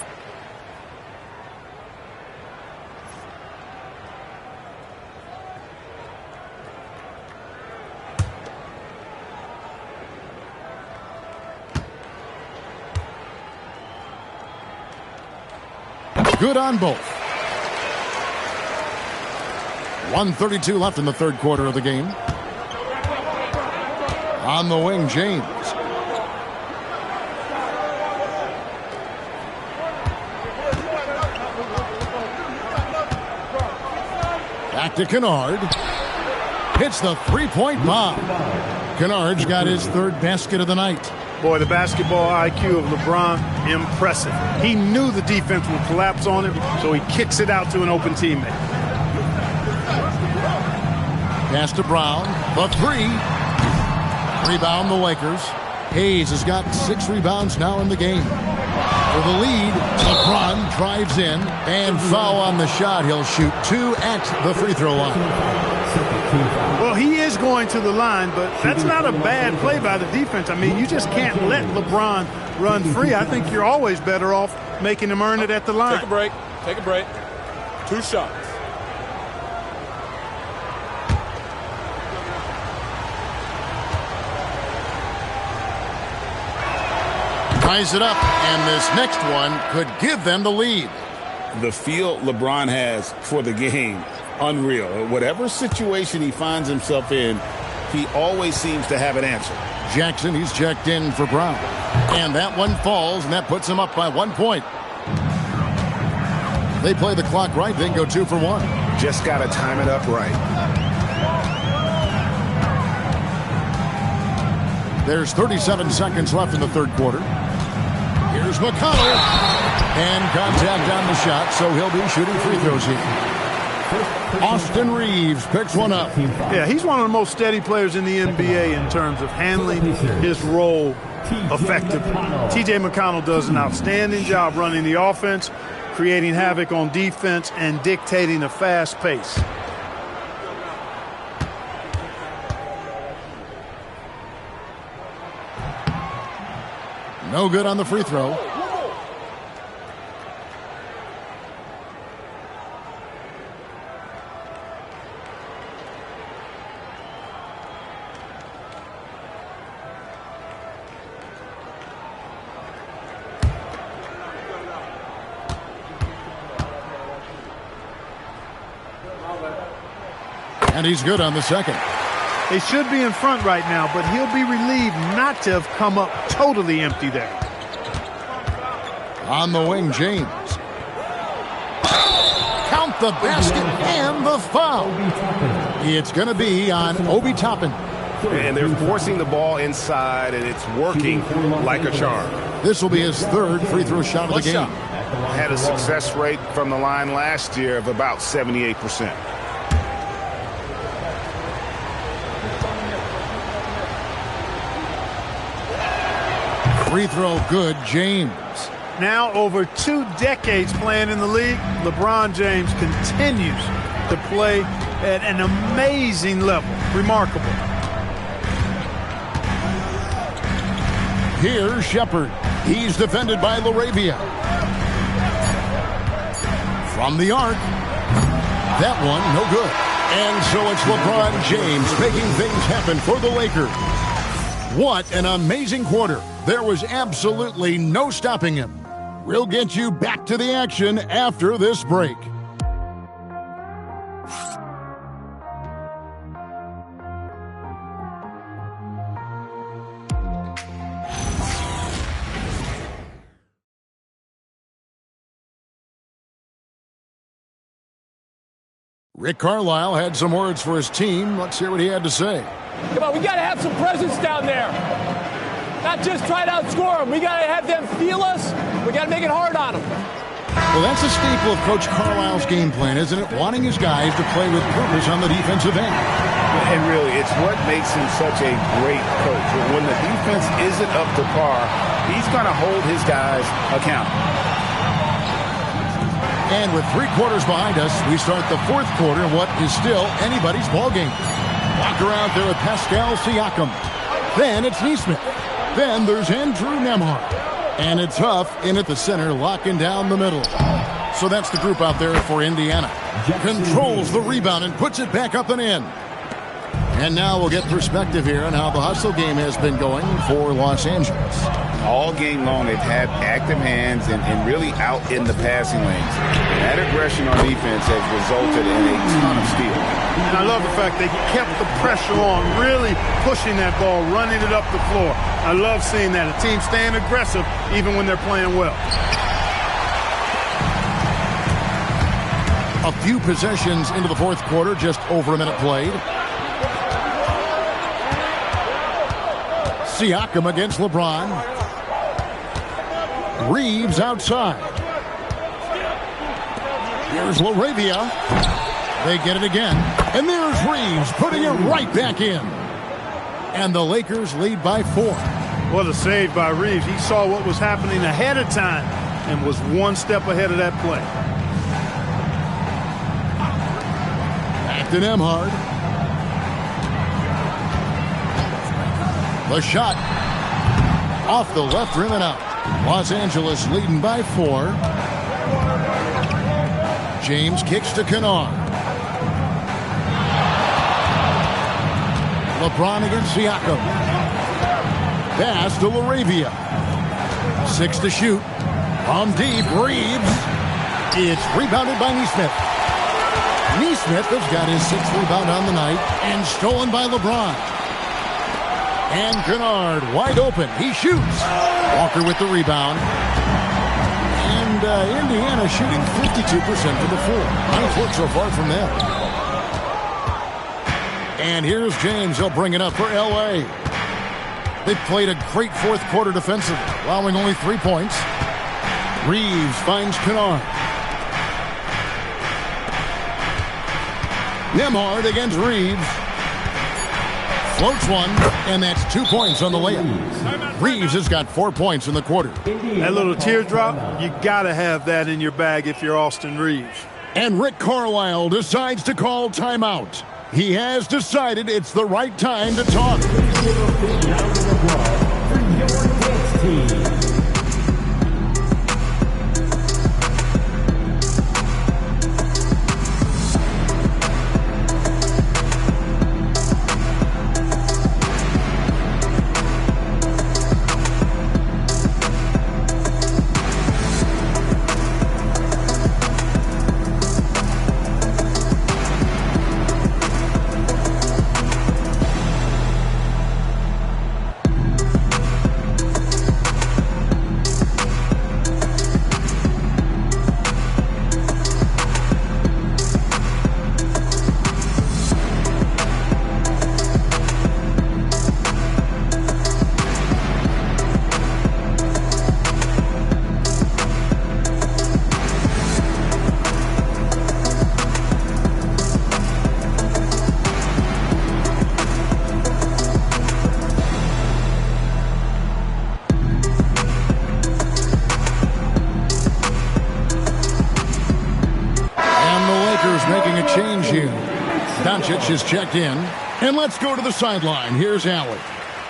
Good on both. 1:32 left in the third quarter of the game. On the wing, James. Back to Kunad. Hits the three-point bomb. Kunad's got his third basket of the night. Boy, the basketball IQ of LeBron, impressive. He knew the defense would collapse on him, so he kicks it out to an open teammate. Pass to Brown. The three. Rebound the Lakers. Hayes has got 6 rebounds now in the game. For the lead, LeBron drives in and foul on the shot. He'll shoot 2 at the free throw line. Well, he is going to the line, but that's not a bad play by the defense. I mean, you just can't let LeBron run free. I think you're always better off making him earn it at the line. Take a break. Take a break. 2 shots. Ties it up, and this next one could give them the lead. The feel LeBron has for the game, unreal. Whatever situation he finds himself in, he always seems to have an answer. Jackson, he's checked in for Brown. And that one falls, and that puts him up by 1 point. They play the clock right, then go 2 for 1. Just got to time it up right. There's 37 seconds left in the third quarter. Here's McConnell. And contact on the shot, so he'll be shooting free throws here. Austin Reeves picks one up. Yeah, he's one of the most steady players in the NBA in terms of handling his role effectively. T.J. McConnell does an outstanding job running the offense, creating havoc on defense, and dictating a fast pace. No good on the free throw. And he's good on the second. They should be in front right now, but he'll be relieved not to have come up totally empty there. On the wing, James. Count the basket and the foul. It's going to be on Obi Toppin. And they're forcing the ball inside, and it's working like a charm. This will be his third free throw shot of the game. Had a success rate from the line last year of about 78%. Free throw good, James. Now over 2 decades playing in the league, LeBron James continues to play at an amazing level. Remarkable. Here's Shepard. He's defended by LaRavia. From the arc. That one, no good. And so it's LeBron James making things happen for the Lakers. What an amazing quarter. There was absolutely no stopping him. We'll get you back to the action after this break. Rick Carlisle had some words for his team. Let's hear what he had to say. Come on, we got to have some presence down there. Not just try to outscore them. We got to have them feel us. We got to make it hard on them. Well, that's a staple of Coach Carlisle's game plan, isn't it? Wanting his guys to play with purpose on the defensive end. And really, it's what makes him such a great coach. When the defense isn't up to par, he's going to hold his guys accountable. And with 3 quarters behind us, we start the 4th quarter in what is still anybody's ball game. Walker out there with Pascal Siakam. Then it's Neesmith. Then there's Andrew Nembhard. And it's Huff in at the center, locking down the middle. So that's the group out there for Indiana. Controls the rebound and puts it back up and in. And now we'll get perspective here on how the hustle game has been going for Los Angeles. All game long, they've had active hands and really out in the passing lanes. And that aggression on defense has resulted in a ton of steals. And I love the fact they kept the pressure on, really pushing that ball, running it up the floor. I love seeing that. A team staying aggressive even when they're playing well. A few possessions into the 4th quarter, just over a minute played. Siakam against LeBron. Reeves outside. Here's LaRavia. They get it again. And there's Reeves putting it right back in. And the Lakers lead by 4. What a save by Reeves. He saw what was happening ahead of time and was one step ahead of that play. Back to Nembhard. The shot off the left rim and out. Los Angeles leading by 4. James kicks to Kunad. LeBron against Siakam. Pass to LaRavia. 6 to shoot. On deep, Reeves. It's rebounded by Neesmith. Neesmith has got his 6th rebound on the night and stolen by LeBron. And Kunad wide open. He shoots. Walker with the rebound. And Indiana shooting 52% from the floor. Nice work so far from them. And here's James. He'll bring it up for L.A. They played a great 4th quarter defensively, allowing only 3 points. Reeves finds Kunad. Nembhard against Reeves. Floats one, and that's 2 points on the layup. Reeves has got 4 points in the quarter. That little teardrop, you got to have that in your bag if you're Austin Reeves. And Rick Carlisle decides to call timeout. He has decided it's the right time to talk. For your next team. Doncic is checked in. And let's go to the sideline. Here's Allie.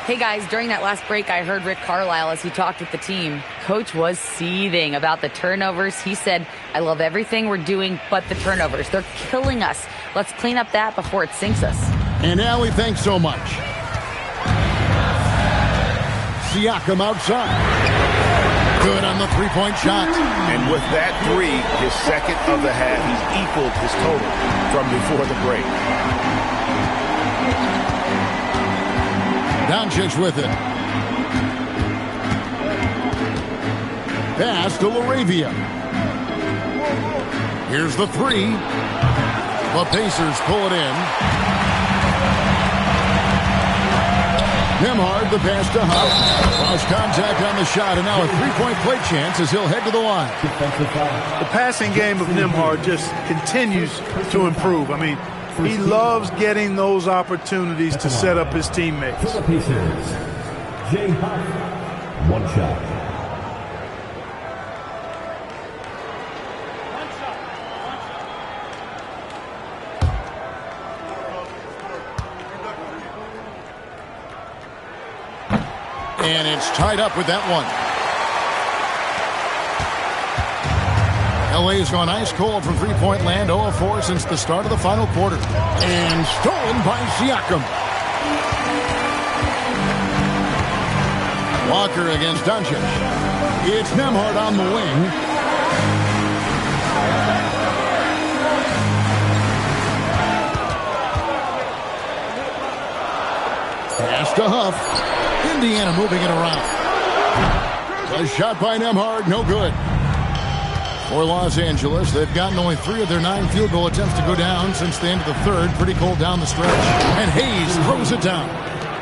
Hey guys, during that last break, I heard Rick Carlisle as he talked with the team. Coach was seething about the turnovers. He said, I love everything we're doing but the turnovers. They're killing us. Let's clean up that before it sinks us. And Allie, thanks so much. Siakam outside. Good on the three-point shot. And with that three, his second of the half, he's equaled his total from before the break. Doncic with it. Pass to Laravia. Here's the three. The Pacers pull it in. Nembhard, the pass to Huff. Lost contact on the shot, and now a three-point play chance as he'll head to the line. The passing game of Nembhard just continues to improve. I mean, he loves getting those opportunities to set up his teammates. For the Pacers, Jay Huff, one shot. And it's tied up with that one. LA's gone ice cold from three-point land, 0 of 4 since the start of the final quarter. And stolen by Siakam. Walker against Doncic. It's Nembhard on the wing. Pass to Huff. Indiana moving it around. A shot by Nembhard, no good. For Los Angeles, they've gotten only 3 of their 9 field goal attempts to go down since the end of the third. Pretty cold down the stretch. And Hayes throws it down.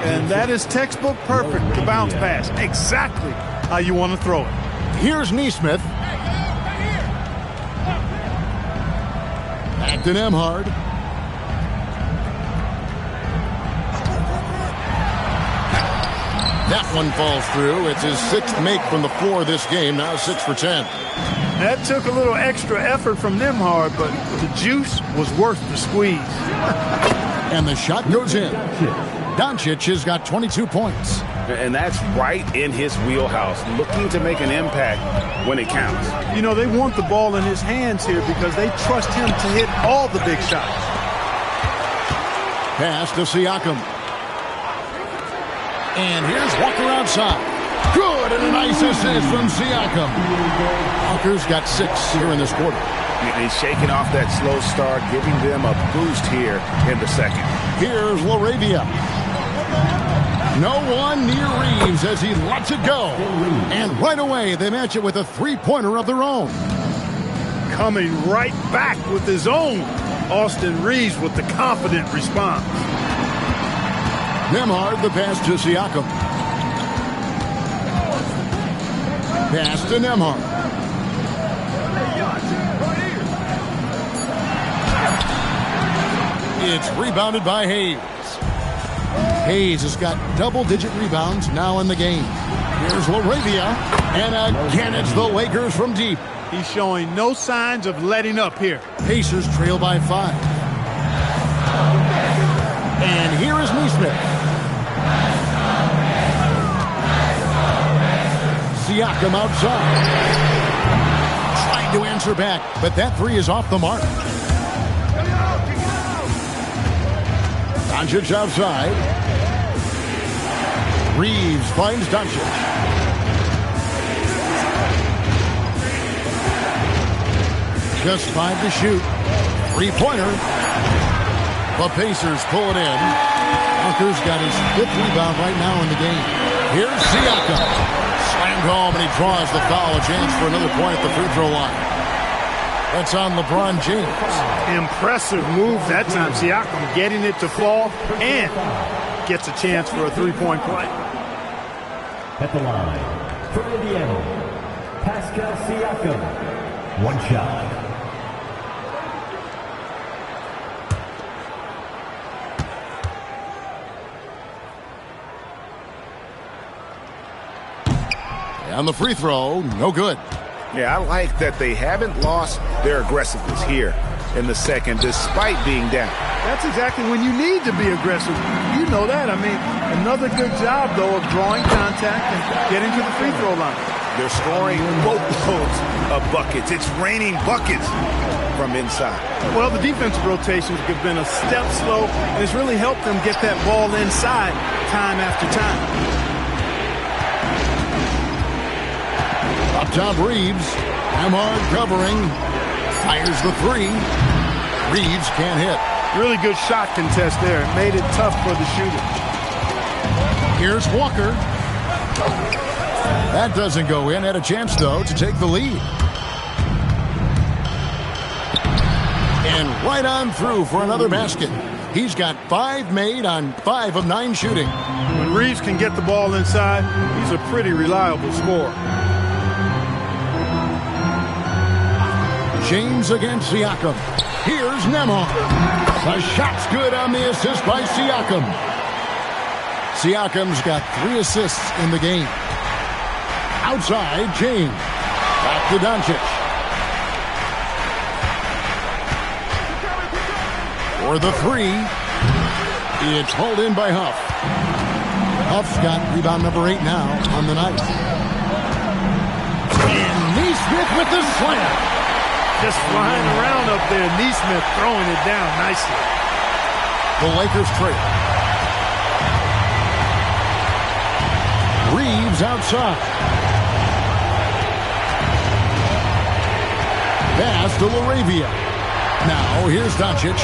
And that is textbook perfect, the bounce pass. Exactly how you want to throw it. Here's Nesmith. Back to Nembhard. That one falls through. It's his 6th make from the floor this game. Now 6 for 10. That took a little extra effort from Nembhard, but the juice was worth the squeeze. And the shot goes in. Doncic has got 22 points. And that's right in his wheelhouse, looking to make an impact when it counts. You know, they want the ball in his hands here because they trust him to hit all the big shots. Pass to Siakam. And here's Walker outside. Good, and a nice assist from Siakam. Walker's got 6 here in this quarter. He's shaking off that slow start, giving them a boost here in the second. Here's Laravia. No one near Reeves as he lets it go. And right away, they match it with a three-pointer of their own. Coming right back with his own. Austin Reeves with the confident response. Nembhard, the pass to Siakam. Pass to Nembhard. It's rebounded by Hayes. Hayes has got double-digit rebounds now in the game. Here's Laravia. And again, it's the Lakers from deep. He's showing no signs of letting up here. Pacers trail by 5. And here is Nesmith. Siakam outside. Trying to answer back, but that 3 is off the mark. Doncic outside. Reeves finds Doncic. Just 5 to shoot. Three-pointer. The Pacers pull it in. Walker's got his 5th rebound right now in the game. Here's Siakam. Slammed home, and he draws the foul. A chance for another point at the free throw line. That's on LeBron James. Impressive move that time. Siakam getting it to fall and gets a chance for a three-point play. At the line, for Indiana, Pascal Siakam, one shot. On the free throw, no good. Yeah, I like that they haven't lost their aggressiveness here. in the second despite being down. That's exactly when you need to be aggressive. You know that. I mean, another good job, though, of drawing contact and getting to the free throw line. They're scoring boatloads of buckets. It's raining buckets from inside. Well, the defensive rotations have been a step slow, and it's really helped them get that ball inside time after time. Up top, Reeves. Nemhard covering. Fires the three. Reeves can't hit. Really good shot contest there. It made it tough for the shooter. Here's Walker. That doesn't go in. Had a chance, though, to take the lead. And right on through for another basket. He's got 5 made on 5 of 9 shooting. When Reeves can get the ball inside, he's a pretty reliable scorer. James against Siakam. Here's Nemhard. The shot's good on the assist by Siakam. Siakam's got 3 assists in the game. Outside, James. Back to Doncic. For the 3. It's hauled in by Huff. Huff's got rebound number 8 now on the night. And Neesmith with the slam. Just flying around up there. Neesmith throwing it down nicely. The Lakers trail. Reeves outside. Pass to Laravia. Now here's Doncic.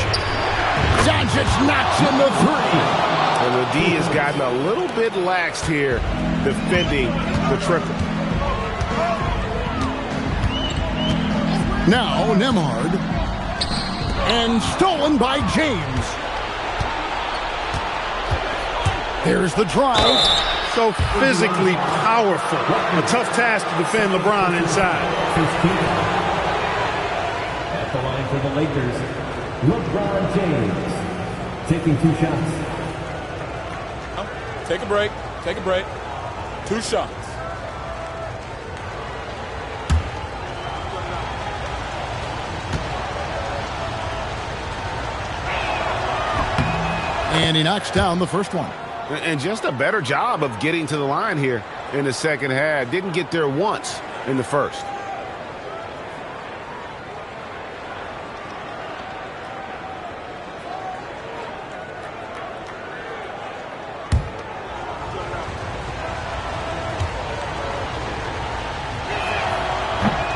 Doncic knocks in the 3. And the D has gotten a little bit laxed here defending the triple. Now Nemhard. And stolen by James. There's the drive. So physically powerful. A tough task to defend LeBron inside. At the line for the Lakers, LeBron James taking 2 shots. Take a break. Take a break. 2 shots. And he knocks down the first one. And just a better job of getting to the line here in the second half. Didn't get there once in the first.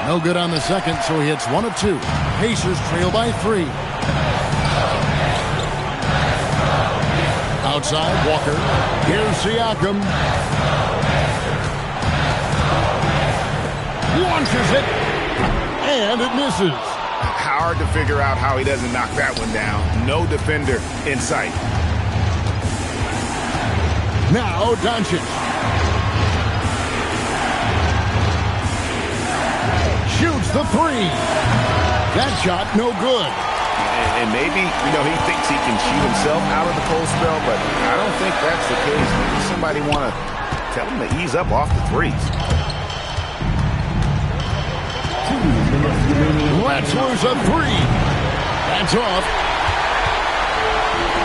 No good on the second, so he hits 1 of 2. Pacers trail by 3. Outside, Walker. Here's Siakam. Launches it. And it misses. Hard to figure out how he doesn't knock that one down. No defender in sight. Now Doncic. Shoots the 3. That shot no good. And maybe, he thinks he can shoot himself out of the cold spell, but I don't think that's the case. Maybe somebody want to tell him to ease up off the threes. Let's lose a 3. That's off.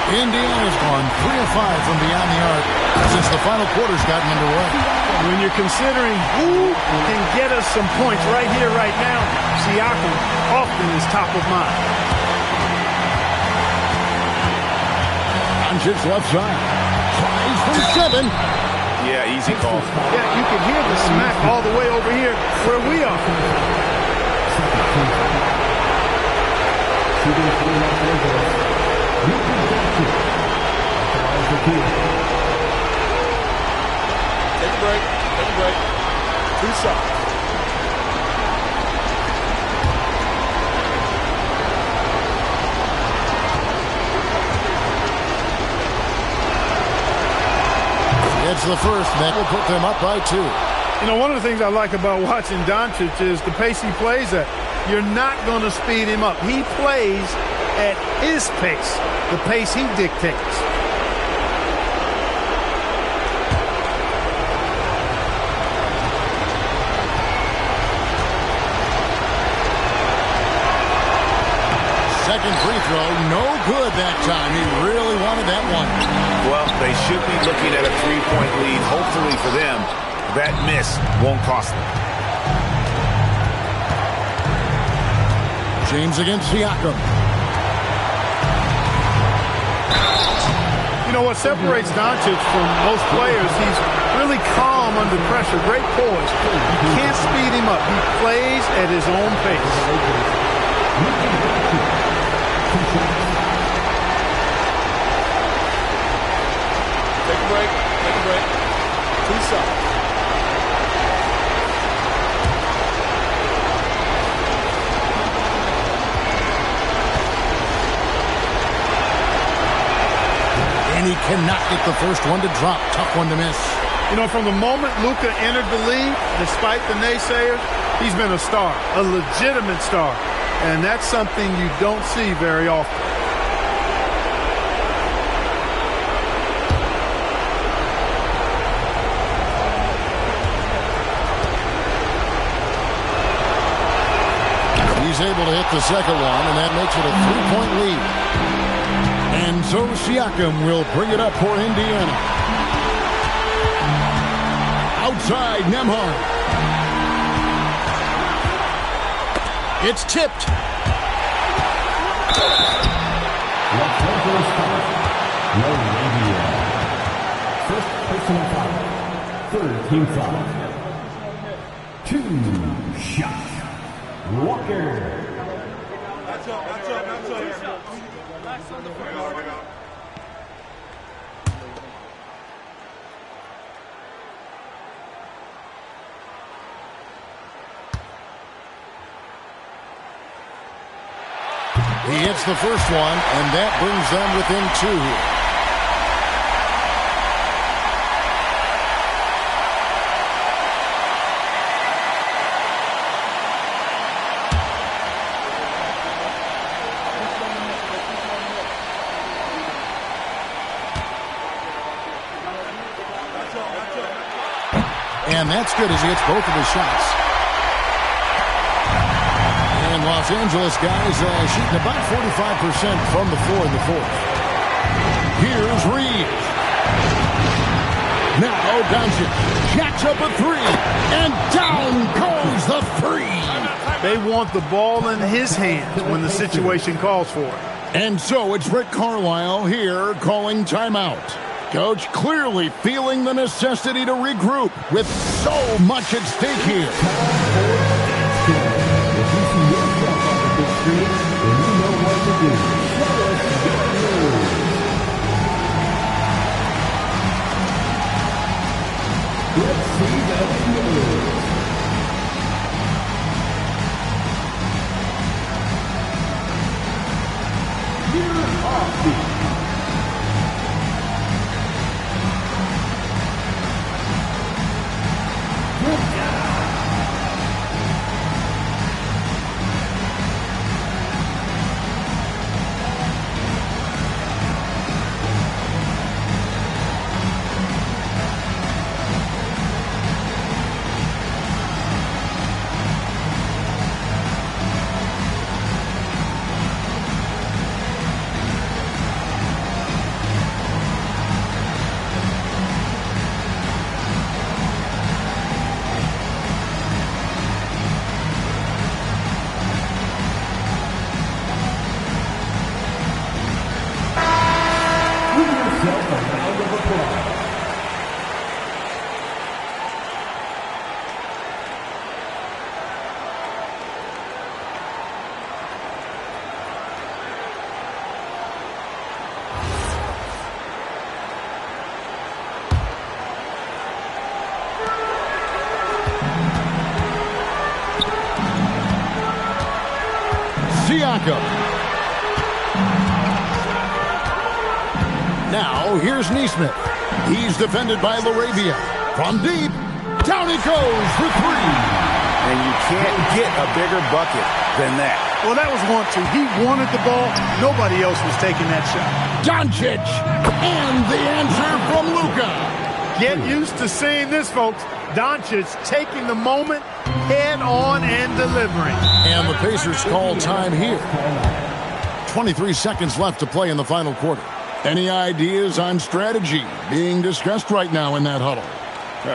Indiana's gone 3 of 5 from beyond the arc since the final quarter's gotten underway. When you're considering who can get us some points right here, right now, Siakam often is top of mind. Doncic left side. Tries from 7. Yeah, easy call. Yeah, you can hear the smack all the way over here where we are. Take a break. Take a break. 2 shots. It's the first. That will put them up by 2. One of the things I like about watching Doncic is the pace he plays at. You're not going to speed him up. He plays at his pace, the pace he dictates. throw, no good that time. He really wanted that one. Well, they should be looking at a 3-point lead. Hopefully for them, that miss won't cost them. James against Siakam. You know what separates Doncic from most players, he's really calm under pressure, great poise. You can't speed him up. He plays at his own pace. Take a break. Take a break. 2 shots. And he cannot get the first one to drop. Tough one to miss. You know, from the moment Luka entered the league, despite the naysayers, he's been a star, a legitimate star. And that's something you don't see very often. He's able to hit the second one, and that makes it a 3-point lead. And so Siakam will bring it up for Indiana. Outside, Nembhard. It's tipped. Los Angeles First personal foul. Third team foul. 2 shots. Walker. That's up. He hits the first one, and that brings them within 2. And that's good as he hits both of his shots. And Los Angeles guys shooting about 45% from the floor in the fourth. Here's Reeves. Now Doncic jacks up a 3. And down goes the 3. They want the ball in his hands when the situation calls for it. And so it's Rick Carlisle here calling timeout. Coach clearly feeling the necessity to regroup with so much at stake here. If you see yourself on the big screen, then you know what to do. Show us your moves. Let's see the moves. You're off the Siakam. Now, here's Neesmith. He's defended by Laravia. From deep, down it goes for 3. And you can't get a bigger bucket than that. Well, that was 1-2. He wanted the ball. Nobody else was taking that shot. Doncic. And the answer from Luka. Get used to seeing this, folks. Doncic taking the moment head on and delivering. And the Pacers call time here. 23 seconds left to play in the final quarter. Any ideas on strategy being discussed right now in that huddle?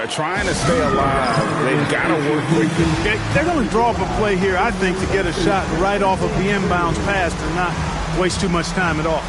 Trying to stay alive. They've got to work quickly. They're going to draw up a play here, I think, to get a shot right off of the inbounds pass and not waste too much time at all.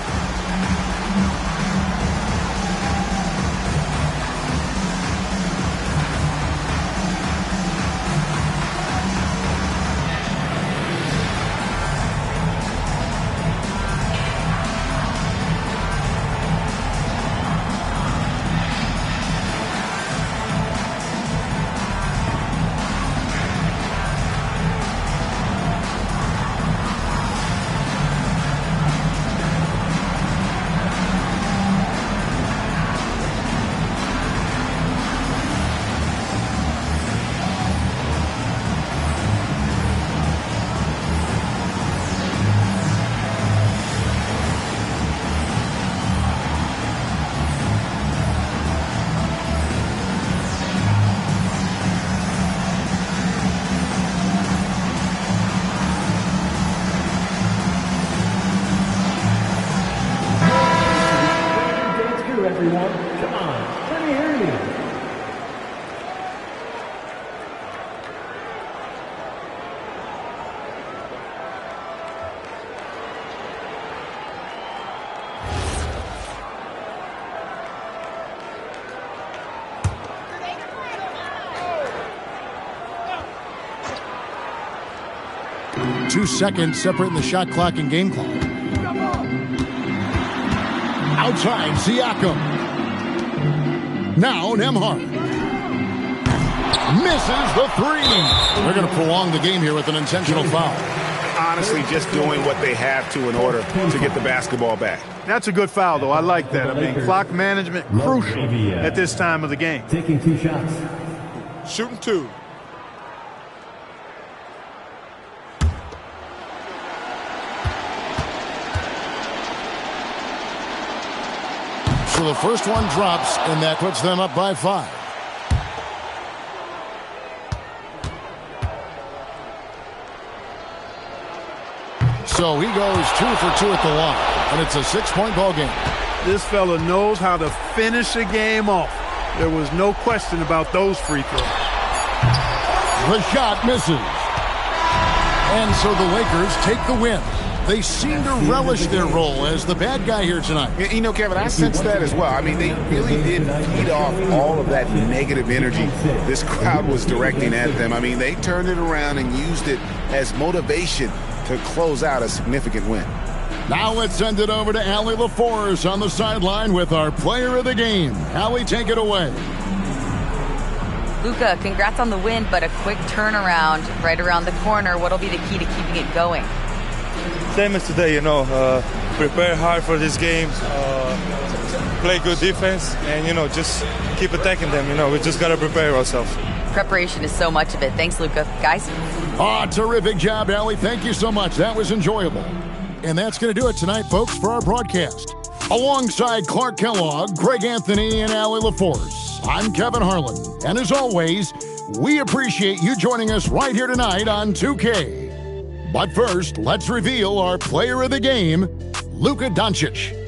Everyone, come on, can you hear me? Two seconds separating the shot clock and game clock. Outside, Siakam. Now Nembhard. Misses the three. They're going to prolong the game here with an intentional foul. Honestly, just doing what they have to in order to get the basketball back. That's a good foul, though. I like that. I mean, clock management crucial at this time of the game. Taking 2 shots. Shooting 2. So the first one drops, and that puts them up by 5. So he goes 2 for 2 at the line, and it's a 6-point ball game. This fella knows how to finish a game off. There was no question about those free throws. The shot misses. And so the Lakers take the win. They seem to relish their role as the bad guy here tonight. You know, Kevin, I sense that as well. I mean, they really did feed off all of that negative energy this crowd was directing at them. I mean, they turned it around and used it as motivation to close out a significant win. Now let's send it over to Allie LaForce on the sideline with our player of the game. Allie, take it away. Luka, congrats on the win, but a quick turnaround right around the corner. What'll be the key to keeping it going? Same as today, prepare hard for this game, play good defense, and, just keep attacking them. We just got to prepare ourselves. Preparation is so much of it. Thanks, Luka. Guys? Terrific job, Allie. Thank you so much. That was enjoyable. And that's going to do it tonight, folks, for our broadcast. Alongside Clark Kellogg, Greg Anthony, and Allie LaForce, I'm Kevin Harlan. And as always, we appreciate you joining us right here tonight on 2K. But first, let's reveal our player of the game, Luka Doncic.